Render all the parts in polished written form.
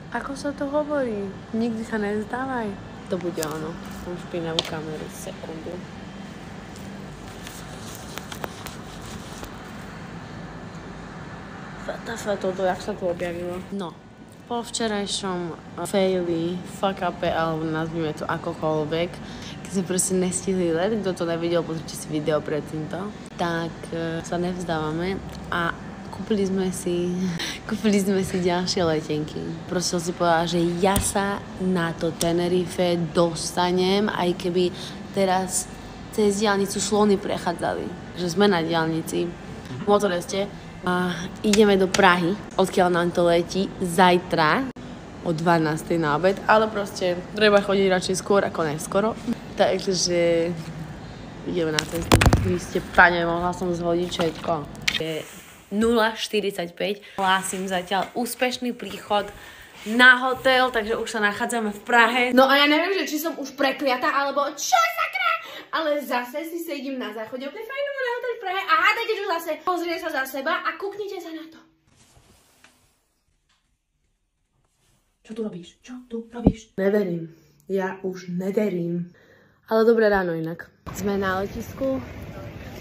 Ako sa to hovorí? Nikdy sa nezdávaj. To bude ono. Mám špinavú kameru. Sekundu. Toto, jak sa to objavilo? No. Po včerajšom faili, fuck upe, alebo nazvime to akokoľvek, keď sme proste nestihli let, kto to nevidel, pozrite si video pred týmto, tak sa nevzdávame a kúpili sme si ďalšie letenky. Proste si povedala, že ja sa na to Tenerife dostanem, aj keby teraz cez diaľnicu slony prechádzali. Že sme na diaľnici, v motoreste, a ideme do Prahy, odkiaľ nám to letí zajtra o 12:00 na obed, ale proste treba chodiť radšej skôr ako neskoro. Takže ideme na cestu. Vy ste, pane, mohla som zhodiť všetko. Je 0:45. Hlásim zatiaľ úspešný príchod na hotel, takže už sa nachádzame v Prahe. No a ja neviem, že či som už prekliatá, alebo čo sakra, ale zase si sedím na záchode úplne fajnovo na hotel v Prahe a hádajte, že zase pozrie sa za seba a kúknite sa na to. Čo tu robíš? Čo tu robíš? Neverím. Ja už neverím. Ale dobré ráno inak. Sme na letisku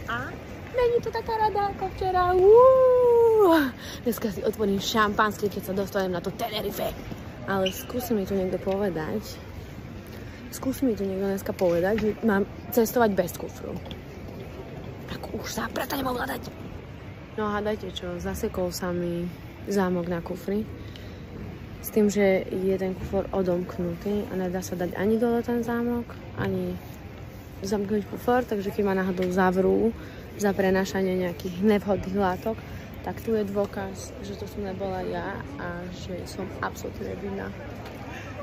a není to taká rada ako včera. Dneska si otvorím šampanské, keď sa dostanem na to Tenerife. Ale skúsi mi tu niekto povedať, dneska povedať, že mám cestovať bez kufru. Ako už sa prestanem ovládať. No hádajte čo, zasekol sa mi zámok na kufri. S tým, že je ten kufor odomknutý a nedá sa dať ani dole ten zámok, ani zamknúť kufor, takže keď ma náhodou zavrú za prenášanie nejakých nevhodných látok, tak tu je dôkaz, že to som nebola ja a že som absolútne nevinná.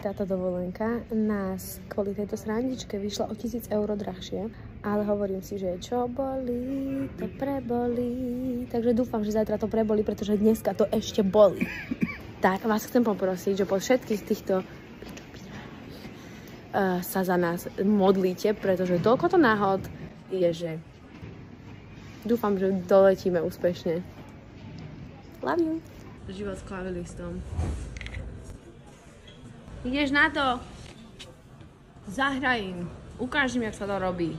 Táto dovolenka nás kvôli tejto srandičke vyšla o 1000 eur drahšie, ale hovorím si, že čo bolí, to prebolí. Takže dúfam, že zajtra to prebolí, pretože dneska to ešte bolí. Tak vás chcem poprosiť, že po všetkých týchto sa za nás modlíte, pretože toľko to náhod je, že dúfam, že doletíme úspešne. Love you. Život s klavilistom. Ideš na to? Zahraj im. Ukáž im, jak sa to robí.